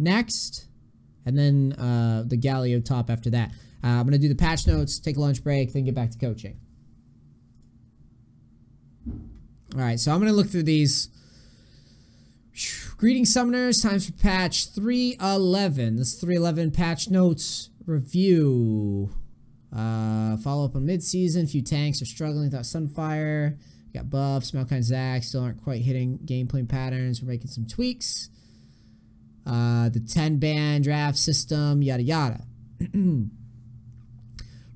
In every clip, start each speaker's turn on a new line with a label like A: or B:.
A: next, and then the Galio top after that. I'm going to do the patch notes, take a lunch break, then get back to coaching. Alright, so I'm going to look through these. Greetings, Summoners. Time for patch 3.11. This 3.11 patch notes review. Follow up on mid-season. Few tanks are struggling without Sunfire. We got buffs. Maokai and Zac still aren't quite hitting gameplay patterns. We're making some tweaks. The 10-ban draft system, yada yada.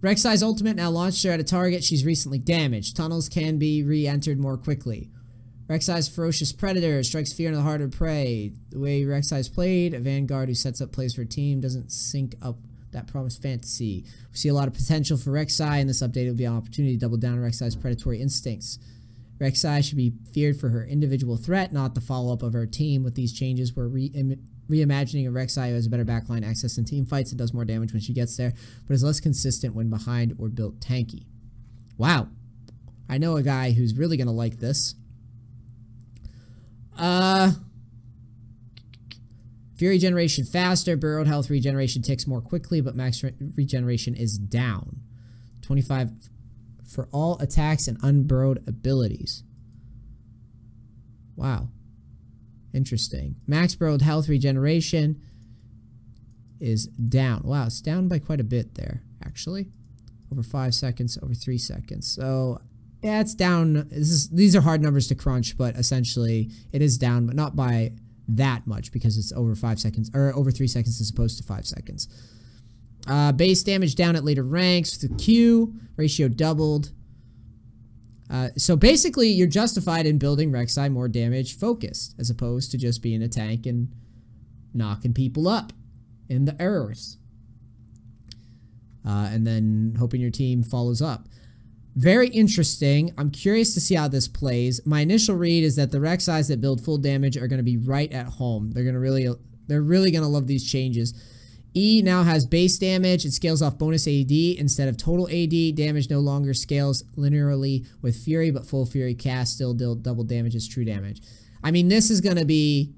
A: Rek'Sai's ultimate now launched her at a target she's recently damaged. Tunnels can be re-entered more quickly. Rek'Sai's ferocious predator strikes fear into the heart of prey. The way Rek'Sai's played, a vanguard who sets up plays for a team doesn't sync up that promised fantasy. We see a lot of potential for Rek'Sai, and this update will be an opportunity to double down on Rek'Sai's predatory instincts. Rek'Sai should be feared for her individual threat, not the follow-up of her team. With these changes, we're reimagining a Rek'Sai who has a better backline access in team fights and does more damage when she gets there, but is less consistent when behind or built tanky. Wow. I know a guy who's really going to like this. Fury generation faster, burrowed health regeneration ticks more quickly, but max regeneration is down. 25 for all attacks and unburrowed abilities. Wow. Interesting. Max burrowed health regeneration is down. Wow, it's down by quite a bit there, actually. Over 5 seconds, over 3 seconds. So, yeah, it's down. These are hard numbers to crunch, but essentially it is down, but not by that much because it's over 5 seconds, or over 3 seconds as opposed to 5 seconds. Base damage down at later ranks. The Q ratio doubled. So basically, you're justified in building Rek'Sai more damage focused, as opposed to just being a tank and knocking people up in the errors. And then hoping your team follows up. Very interesting. I'm curious to see how this plays. My initial read is that the Rek'Sais that build full damage are going to be right at home. They're really going to love these changes. E now has base damage. It scales off bonus AD instead of total AD. Damage no longer scales linearly with Fury, but full Fury cast still double damage as true damage. I mean, this is going to be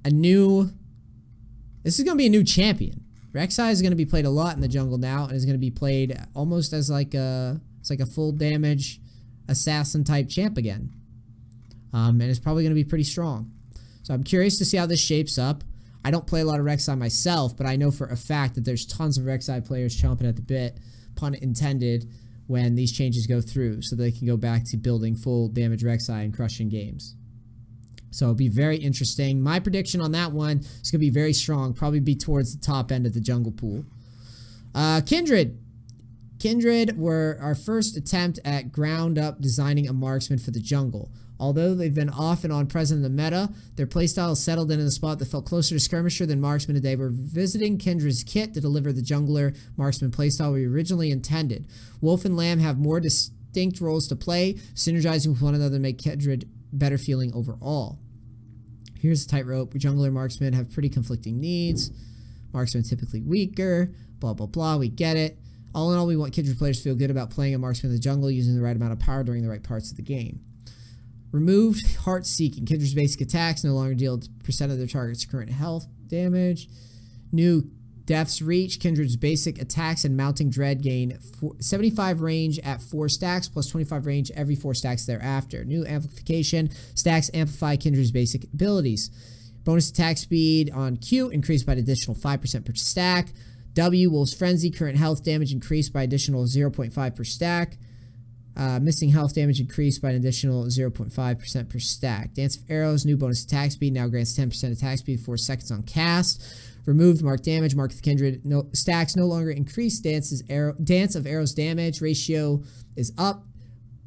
A: a new champion. Rek'Sai is going to be played a lot in the jungle now, and is going to be played almost as like a full damage assassin type champ again. And it's probably going to be pretty strong. So I'm curious to see how this shapes up. I don't play a lot of Rek'Sai myself, but I know for a fact that there's tons of Rek'Sai players chomping at the bit, pun intended, when these changes go through, so they can go back to building full damage Rek'Sai and crushing games. So it'll be very interesting. My prediction on that one is going to be very strong. Probably be towards the top end of the jungle pool. Kindred. Kindred were our first attempt at ground up designing a marksman for the jungle. Although they've been off and on present in the meta, their playstyle settled in a spot that felt closer to skirmisher than marksman today. We're visiting Kindred's kit to deliver the jungler marksman playstyle we originally intended. Wolf and Lamb have more distinct roles to play, synergizing with one another to make Kindred better feeling overall. Here's the tightrope. Jungler and marksman have pretty conflicting needs. Marksman typically weaker. Blah, blah, blah. We get it. All in all, we want Kindred players to feel good about playing a marksman in the jungle using the right amount of power during the right parts of the game. Removed heart seeking. Kindred's basic attacks no longer deal with % of their target's current health damage. New Death's Reach. Kindred's basic attacks and mounting dread gain 75 range at 4 stacks plus 25 range every 4 stacks thereafter. New amplification. Stacks amplify Kindred's basic abilities. Bonus attack speed on Q increased by an additional 5% per stack. W, Wolf's Frenzy. Current health damage increased by additional 0.5 per stack. Missing health damage increased by an additional 0.5% per stack. Dance of Arrows. New bonus attack speed now grants 10% attack speed 4 seconds on cast. Removed mark damage. Mark of the Kindred stacks no longer increase. Dance of Arrows damage ratio is up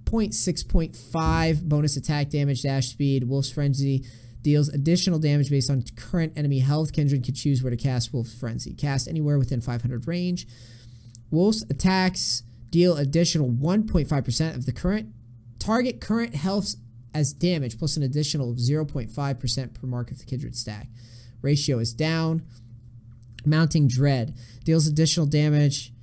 A: 0.6.5. Bonus attack damage dash speed. Wolf's Frenzy deals additional damage based on current enemy health. Kindred can choose where to cast Wolf's Frenzy. Cast anywhere within 500 range. Wolf's attacks deal additional 1.5% of the target current health as damage, plus an additional 0.5% per mark of the Kindred stack. Ratio is down. Mounting Dread deals additional damage.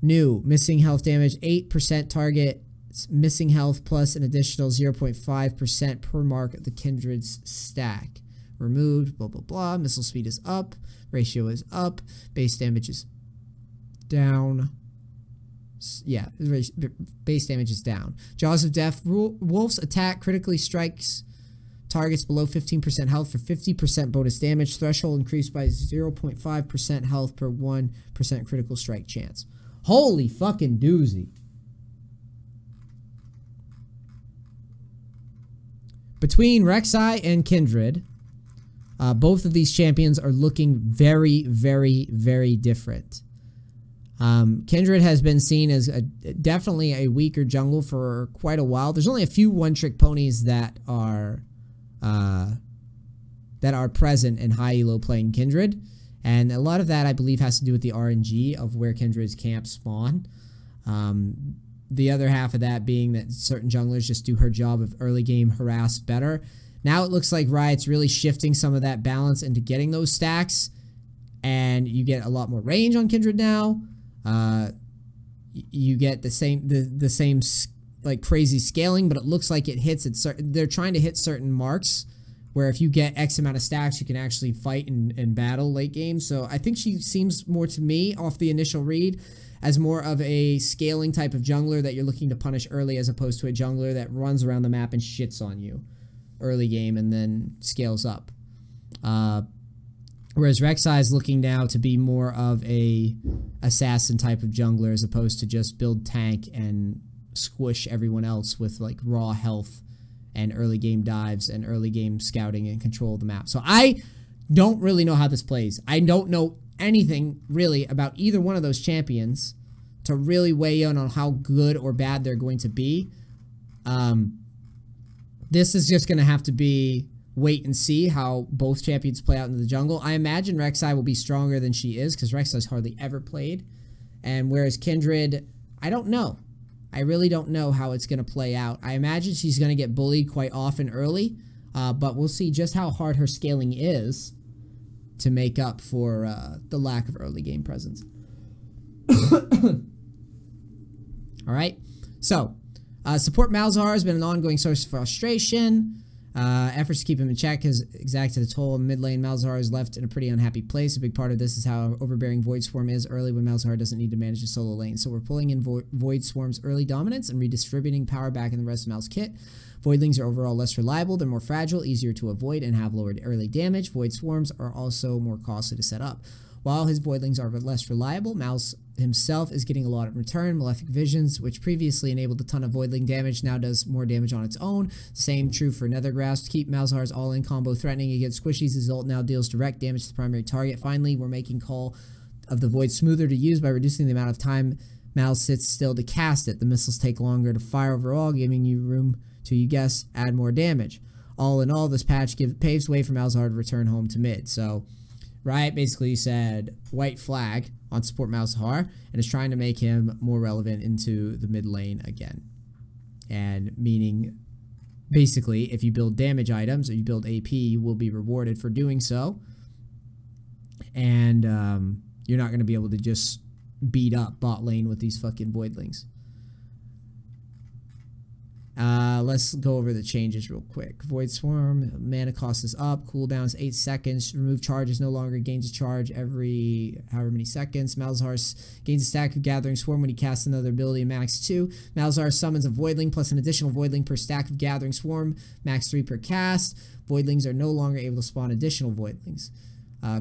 A: New missing health damage, 8% target missing health plus an additional 0.5% per mark of the Kindred's stack. removed, blah, blah, blah. Missile speed is up. Ratio is up. Base damage is down. Yeah, base damage is down. Jaws of Death. Wolf's attack critically strikes targets below 15% health for 50% bonus damage. Threshold increased by 0.5% health per 1% critical strike chance. Holy fucking doozy. Between Rek'Sai and Kindred, both of these champions are looking very, very, very different. Kindred has been seen as definitely a weaker jungle for quite a while. There's only a few one-trick ponies that are present in high elo playing Kindred, and a lot of that I believe has to do with the RNG of where Kindred's camps spawn. The other half of that being that certain junglers just do her job of early game harass better. Now it looks like Riot's really shifting some of that balance into getting those stacks, and you get a lot more range on Kindred now. You get the same like crazy scaling, but it looks like it hits at certain. They're trying to hit certain marks where if you get X amount of stacks, you can actually fight and battle late game. So I think she seems more to me off the initial read as more of a scaling type of jungler that you're looking to punish early, as opposed to a jungler that runs around the map and shits on you early game and then scales up. Whereas Rek'Sai is looking now to be more of a assassin type of jungler, as opposed to just build tank and squish everyone else with like raw health and early game dives and early game scouting and control of the map. So I don't really know how this plays. I don't know anything really about either one of those champions to really weigh in on how good or bad they're going to be. This is just going to have to be wait and see how both champions play out in the jungle. I imagine Rek'Sai will be stronger than she is, because Rek'Sai's hardly ever played. And whereas Kindred, I don't know. I really don't know how it's going to play out. I imagine she's going to get bullied quite often early, but we'll see just how hard her scaling is to make up for the lack of early game presence. Alright, so support Malzahar has been an ongoing source of frustration. Efforts to keep him in check has exacted a toll. In mid lane, Malzahar is left in a pretty unhappy place. A big part of this is how overbearing Void Swarm is early when Malzahar doesn't need to manage a solo lane. So we're pulling in Void Swarm's early dominance and redistributing power back in the rest of Mal's kit. Voidlings are overall less reliable, they're more fragile, easier to avoid, and have lowered early damage. Void Swarms are also more costly to set up. While his Voidlings are less reliable, Mal's himself is getting a lot in return. Malefic Visions, which previously enabled a ton of Voidling damage, now does more damage on its own. Same true for Nether Grasp. To keep Malzahar's all-in combo threatening against squishies, his ult now deals direct damage to the primary target. Finally, we're making Call of the Void smoother to use by reducing the amount of time Mal sits still to cast it. The missiles take longer to fire overall, giving you room to, you guess, add more damage. All in all, this patch paves way for Malzahar to return home to mid. So Riot basically said white flag on support Malzahar and is trying to make him more relevant into the mid lane again. And meaning, basically, if you build damage items or you build AP, you will be rewarded for doing so. And you're not going to be able to just beat up bot lane with these fucking Voidlings. Let's go over the changes real quick. Void Swarm, mana cost is up, cooldown is 8 seconds, remove charges, no longer gains a charge every however many seconds. Malzahar gains a stack of Gathering Swarm when he casts another ability, max 2. Malzahar summons a Voidling plus an additional Voidling per stack of Gathering Swarm, max 3 per cast. Voidlings are no longer able to spawn additional Voidlings.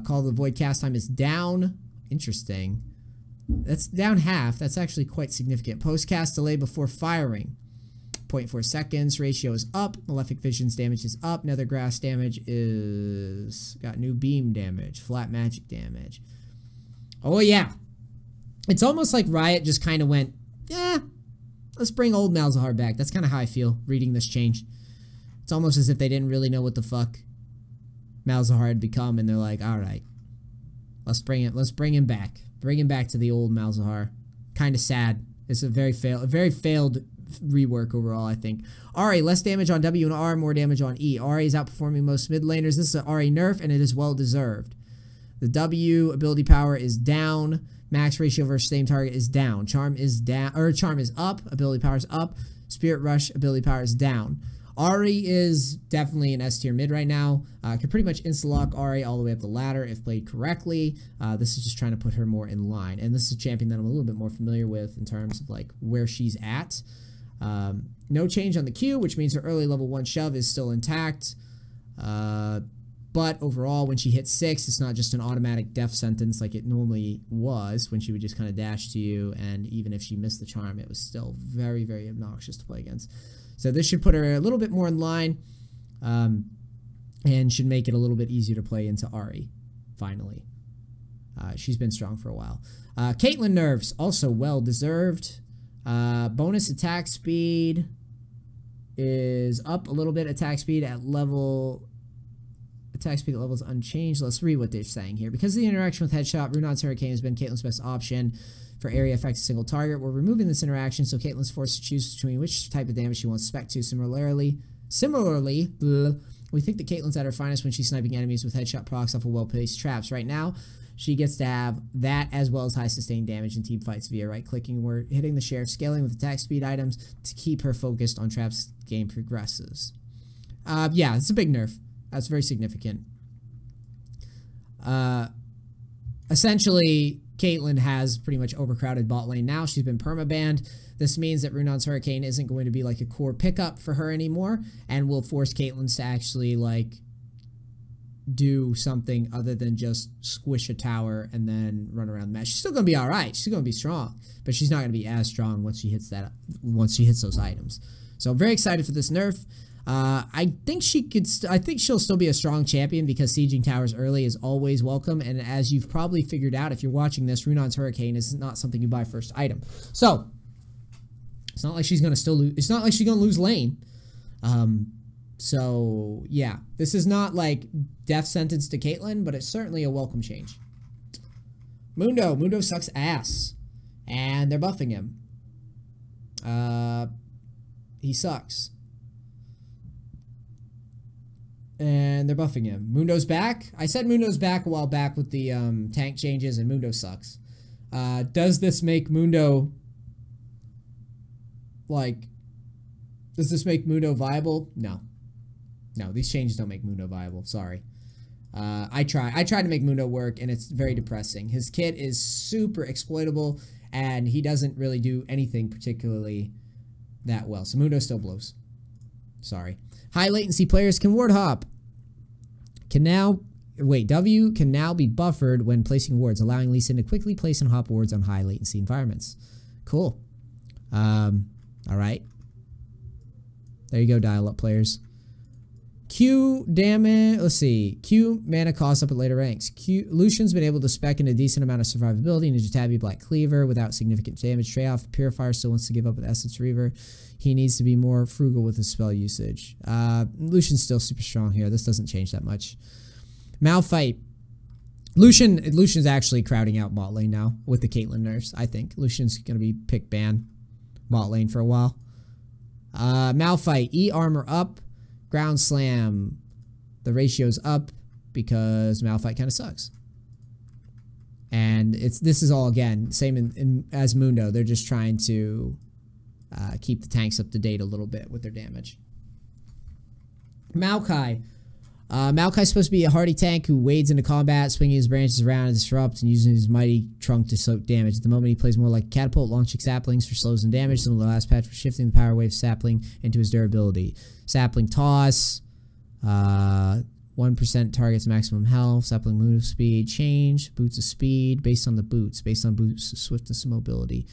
A: Call the Void cast time is down. Interesting. That's down half. That's actually quite significant. Post cast delay before firing, 0.4 seconds. Ratio is up. Malefic Vision's damage is up. Nether Grass damage is got new beam damage. Flat magic damage. Oh yeah. It's almost like Riot just kind of went, yeah, let's bring old Malzahar back. That's kind of how I feel reading this change. It's almost as if they didn't really know what the fuck Malzahar had become, and they're like, all right, let's bring him back. Bring him back to the old Malzahar. Kind of sad. It's a very failed rework overall, I think. Ahri, less damage on W and R, more damage on E. Ahri is outperforming most mid laners. This is an Ahri nerf, and it is well deserved. The W ability power is down. Max ratio versus same target is down. Charm is down, or Charm is up. Ability power is up. Spirit Rush ability power is down. Ahri is definitely an S tier mid right now. Can pretty much insta-lock Ahri all the way up the ladder if played correctly. This is just trying to put her more in line. And this is a champion that I'm a little bit more familiar with in terms of like where she's at. No change on the Q, which means her early level 1 shove is still intact. But overall, when she hits 6, it's not just an automatic death sentence like it normally was when she would just kind of dash to you. And even if she missed the charm, it was still very, very obnoxious to play against. So this should put her a little bit more in line, and should make it a little bit easier to play into Ahri, finally. She's been strong for a while. Caitlyn nerfs, also well-deserved. Bonus attack speed is up a little bit. Attack speed at level is unchanged. Let's read what they're saying here. Because of the interaction with Headshot, Runon's Hurricane has been Caitlyn's best option for area effect a single target. We're removing this interaction, so Caitlyn's forced to choose between which type of damage she wants to spec to. Similarly, we think that Caitlyn's at her finest when she's sniping enemies with Headshot procs off of well-placed traps. Right now, she gets to have that as well as high sustained damage in team fights via right-clicking. We're hitting the share of scaling with attack speed items to keep her focused on traps game progresses. Yeah, it's a big nerf. That's very significant. Essentially, Caitlyn has pretty much overcrowded bot lane now. She's been permabanned. This means that Runon's Hurricane isn't going to be like a core pickup for her anymore, and will force Caitlyn's to actually like do something other than just squish a tower and then run around the map. She's still going to be all right. She's going to be strong, but she's not going to be as strong once she hits those items. So I'm very excited for this nerf. I think I think she'll still be a strong champion because sieging towers early is always welcome. And as you've probably figured out, if you're watching this, Runon's Hurricane is not something you buy first item. So it's not like she's going to still lose. It's not like she's going to lose lane. So yeah, this is not like death sentence to Caitlyn, but it's certainly a welcome change. Mundo sucks ass, and they're buffing him. He sucks. And they're buffing him. Mundo's back. I said Mundo's back a while back with the tank changes, and Mundo sucks. Does this make Mundo, like, does this make Mundo viable? No. No, these changes don't make Mundo viable. Sorry. I tried to make Mundo work, and it's very depressing. His kit is super exploitable, and he doesn't really do anything particularly that well. So Mundo still blows. Sorry. High latency players can ward hop. W can now be buffered when placing wards, allowing Lee Sin to quickly place and hop wards on high latency environments. Cool. All right. There you go, dial-up players. Q damage. Let's see. Q mana cost up at later ranks. Lucian's been able to spec in a decent amount of survivability into Tabi Black Cleaver without significant damage trade-off. Purifier still wants to give up with Essence Reaver. He needs to be more frugal with his spell usage. Lucian's still super strong here. This doesn't change that much. Malphite. Lucian's actually crowding out bot lane now with the Caitlyn nerfs, I think. Lucian's going to be pick ban bot lane for a while. Malphite. E armor up. Ground slam. The ratio's up because Malphite kind of sucks. And this is all, again, same as Mundo. They're just trying to keep the tanks up to date a little bit with their damage. Maokai. Maokai's supposed to be a hardy tank who wades into combat, swinging his branches around and disrupts, and using his mighty trunk to soak damage. At the moment, he plays more like catapult, launching saplings for slows and damage. Some of the last patch was shifting the power wave sapling into his durability. Sapling toss. 1% targets maximum health. Sapling move speed. Change. Boots of speed based on the boots. Based on boots, swiftness and mobility.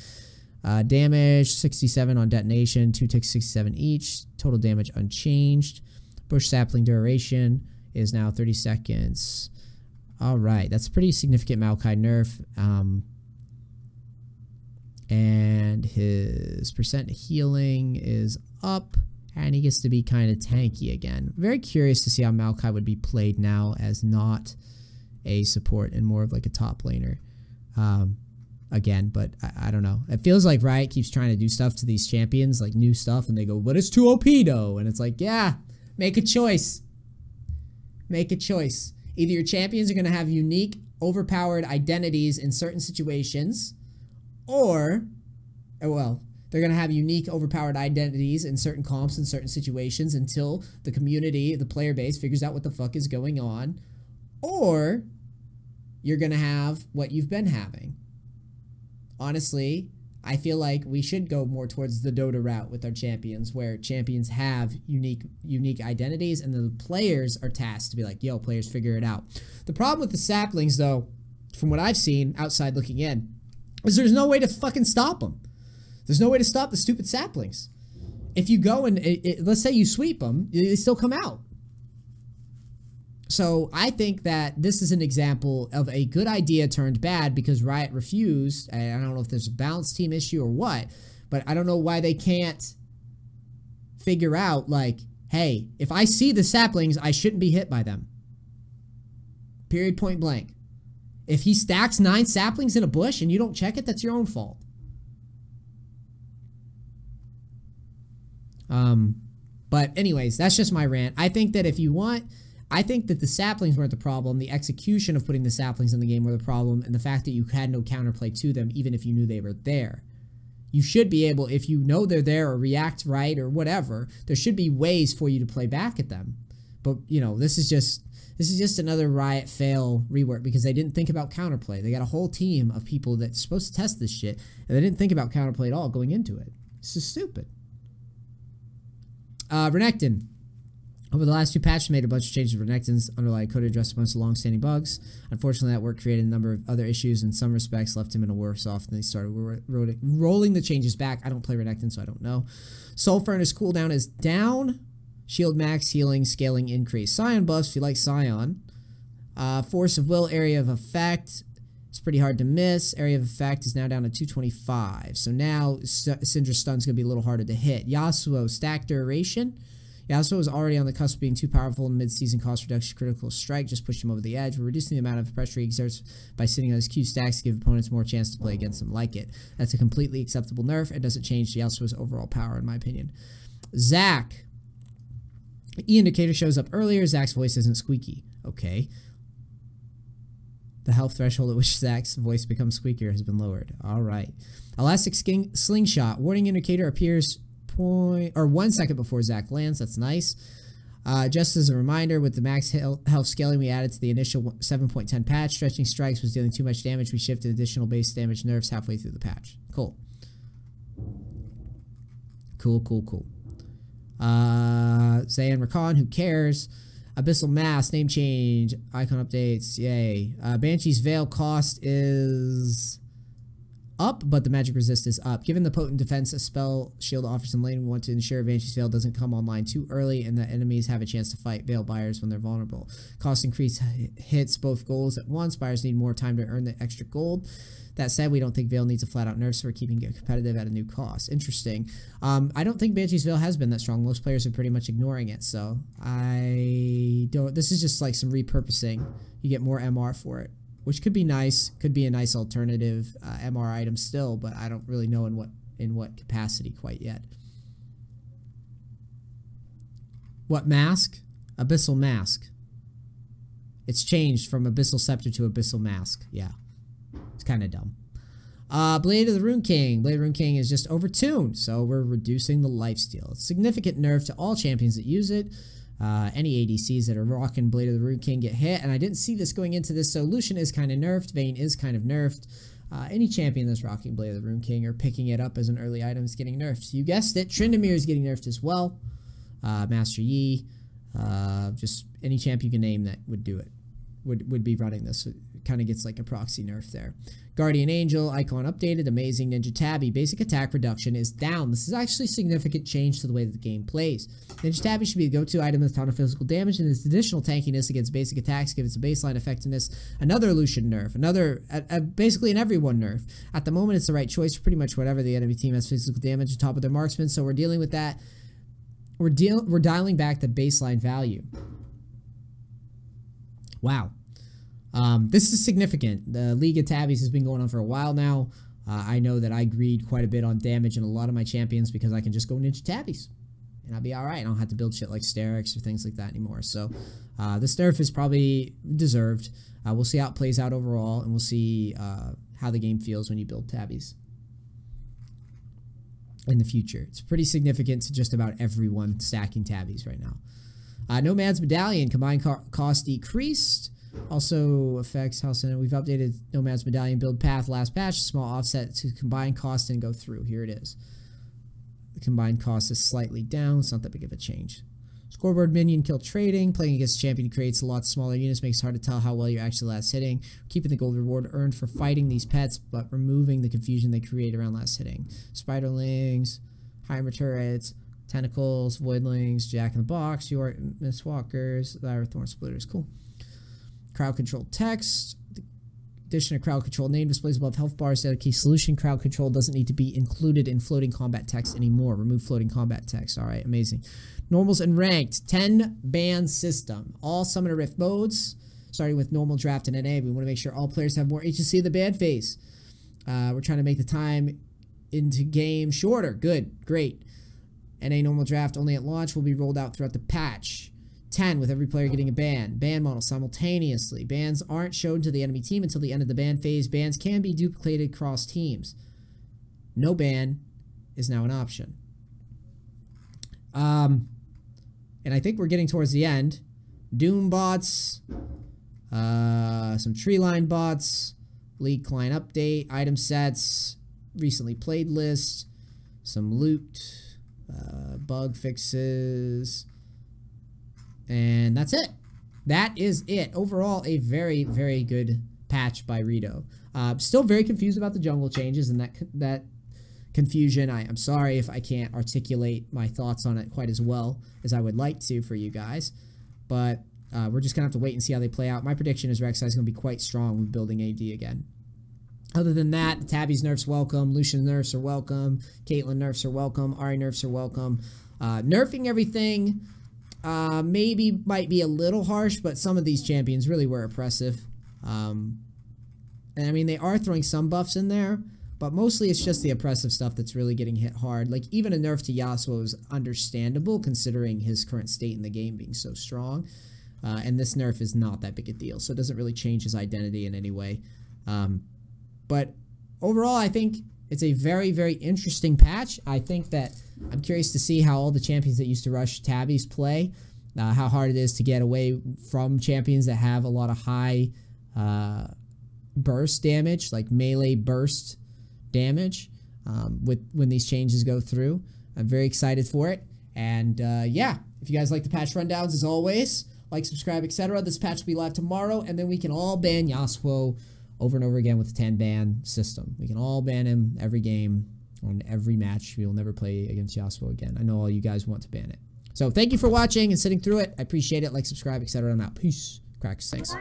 A: Damage 67 on detonation. 2 ticks 67 each. Total damage unchanged. Bush sapling duration is now 30 seconds. All right, that's a pretty significant Maokai nerf. And his percent healing is up, and he gets to be kind of tanky again. Very curious to see how Maokai would be played now as not a support and more of like a top laner. Again, but I don't know. It feels like Riot keeps trying to do stuff to these champions, like new stuff, and they go, but it's too OP though. And it's like, yeah. Make a choice. Make a choice. Either your champions are going to have unique, overpowered identities in certain situations, or, well, They're going to have unique, overpowered identities in certain comps in certain situations until the community, the player base, figures out what the fuck is going on. Or you're going to have what you've been having. Honestly, I feel like we should go more towards the Dota route with our champions, where champions have unique identities, and the players are tasked to be like, yo, players, figure it out. The problem with the saplings, though, from what I've seen outside looking in, is there's no way to fucking stop them. There's no way to stop the stupid saplings. If you go and, let's say you sweep them, they still come out. So I think that this is an example of a good idea turned bad because Riot refused. I don't know if there's a balance team issue or what, but I don't know why they can't figure out, like, hey, if I see the saplings, I shouldn't be hit by them. Period, point blank. If he stacks 9 saplings in a bush and you don't check it, that's your own fault. But anyways, that's just my rant. I think that if you want, I think that the saplings weren't the problem. The execution of putting the saplings in the game were the problem, and the fact that you had no counterplay to them, even if you knew they were there. You should be able, if you know they're there or react right or whatever, there should be ways for you to play back at them. But, you know, this is just another Riot fail rework because they didn't think about counterplay. They got a whole team of people that's supposed to test this shit, and they didn't think about counterplay at all going into it. This is stupid. Renekton. Over the last 2 patches, made a bunch of changes to Renekton's underlying code to address a bunch of long-standing bugs. Unfortunately, that work created a number of other issues in some respects, left him in a worse off, and they started rolling the changes back. I don't play Renekton, so I don't know. Soul Furnace cooldown is down. Shield max, healing, scaling increase. Scion buffs, if you like Scion. Force of Will, area of effect. It's pretty hard to miss. Area of effect is now down to 225. So now Syndra's stun's going to be a little harder to hit. Yasuo, stack duration. Yasuo is already on the cusp of being too powerful in mid-season cost reduction critical strike. Just push him over the edge. We're reducing the amount of pressure he exerts by sitting on his Q stacks to give opponents more chance to play against him like it. That's a completely acceptable nerf. It doesn't change Yasuo's overall power, in my opinion. Zac. E indicator shows up earlier. Zac's voice isn't squeaky. Okay. The health threshold at which Zac's voice becomes squeakier has been lowered. All right. Elastic slingshot. Warning indicator appears 1 second before Zac lands. That's nice. Just as a reminder, with the max health scaling we added to the initial 7.10 patch, stretching strikes was dealing too much damage. We shifted additional base damage nerfs halfway through the patch. Cool. Cool. Zayan Rakan, who cares? Abyssal Mass, name change, icon updates, yay. Banshee's Veil cost is up, but the magic resist is up. Given the potent defense a spell shield offers in lane, we want to ensure Banshee's Veil doesn't come online too early and that enemies have a chance to fight Veil buyers when they're vulnerable. Cost increase hits both goals at once. Buyers need more time to earn the extra gold. That said, we don't think Veil needs a flat-out nerf, so we're keeping it competitive at a new cost. Interesting. I don't think Banshee's Veil has been that strong. Most players are pretty much ignoring it, so I don't... This is just like some repurposing. You get more MR for it, which could be nice. Could be a nice alternative MR item still, but I don't really know in what capacity quite yet. What mask? Abyssal Mask. It's changed from Abyssal Scepter to Abyssal Mask. Yeah. It's kind of dumb. Blade of the Rune King. Blade of the Rune King is just overtuned, so we're reducing the lifesteal. It's a significant nerf to all champions that use it. Any ADCs that are rocking Blade of the Rune King get hit, and I didn't see this going into this, so Lucian is kind of nerfed, Vayne is kind of nerfed. Any champion that's rocking Blade of the Rune King or picking it up as an early item is getting nerfed. You guessed it, Tryndamere is getting nerfed as well. Master Yi, just any champ you can name that would do it, would be running this. It kind of gets like a proxy nerf there. Guardian Angel, icon updated, amazing. Ninja Tabi, basic attack reduction is down. This is actually a significant change to the way that the game plays. Ninja Tabi should be the go-to item with a ton of physical damage, and its additional tankiness against basic attacks gives it a baseline effectiveness. Another Lucian nerf, another, basically an everyone nerf. At the moment, it's the right choice for pretty much whatever the enemy team has physical damage on top of their marksman, so we're dealing with that. We're dialing back the baseline value. Wow. This is significant. The League of Tabbies has been going on for a while now. I know that I greed quite a bit on damage in a lot of my champions because I can just go Ninja Tabbies and I'll be alright. I don't have to build shit like Sterix or things like that anymore. So this nerf is probably deserved. We'll see how it plays out overall, and we'll see how the game feels when you build Tabbies. in the future. It's pretty significant to just about everyone stacking tabbies right now. Nomad's Medallion, combined cost decreased. Also affects how soon we've updated Nomad's Medallion build path last patch. Small offset to combined cost and go through. Here it is. The combined cost is slightly down. It's not that big of a change. Scoreboard minion kill trading. Playing against champion creates a lot smaller units. Makes it hard to tell how well you're actually last hitting. Keeping the gold reward earned for fighting these pets, but removing the confusion they create around last hitting. Spiderlings, Heimer turrets, tentacles, voidlings, Jack in the Box, York, Mistwalkers, Lyra Thorn Splitters. Cool. Crowd control text. The addition of crowd control name displays above health bars. That a key solution. Crowd control doesn't need to be included in floating combat text anymore. Remove floating combat text. All right, amazing. Normals and ranked. 10 ban system. All Summoner Rift modes, starting with normal, draft, and NA. We want to make sure all players have more agency in the ban phase. We're trying to make the time into game shorter. Good, great. NA normal draft only at launch will be rolled out throughout the patch. 10 with every player getting a ban. Ban model simultaneously. Bans aren't shown to the enemy team until the end of the ban phase. Bans can be duplicated across teams. No ban is now an option. And I think we're getting towards the end. Doom bots. Some tree line bots. League client update. Item sets. Recently played list. Some loot. Bug fixes. And that's it. That is it. Overall, a very, very good patch by Rito. Still very confused about the jungle changes and that confusion. I'm sorry if I can't articulate my thoughts on it quite as well as I would like to for you guys. But we're just going to have to wait and see how they play out. My prediction is Rek'Sai is going to be quite strong with building AD again. Other than that, Tabi's nerfs welcome. Lucian nerfs are welcome. Caitlyn nerfs are welcome. Ahri nerfs are welcome. Nerfing everything... maybe might be a little harsh, but some of these champions really were oppressive. And I mean, they are throwing some buffs in there, but mostly it's just the oppressive stuff that's really getting hit hard. Like, even a nerf to Yasuo is understandable considering his current state in the game being so strong. And this nerf is not that big a deal, so it doesn't really change his identity in any way. But overall, I think it's a very, very interesting patch. I think that I'm curious to see how all the champions that used to rush tabbies play, how hard it is to get away from champions that have a lot of high burst damage, like melee burst damage, when these changes go through. I'm very excited for it. And yeah, if you guys like the patch rundowns, as always, like, subscribe, etc. This patch will be live tomorrow, and then we can all ban Yasuo over and over again with the 10 ban system. We can all ban him every game on every match. We will never play against Yasuo again. I know all you guys want to ban it. So thank you for watching and sitting through it. I appreciate it. Like, subscribe, etc. I'm out. Peace. Cracks. Thanks.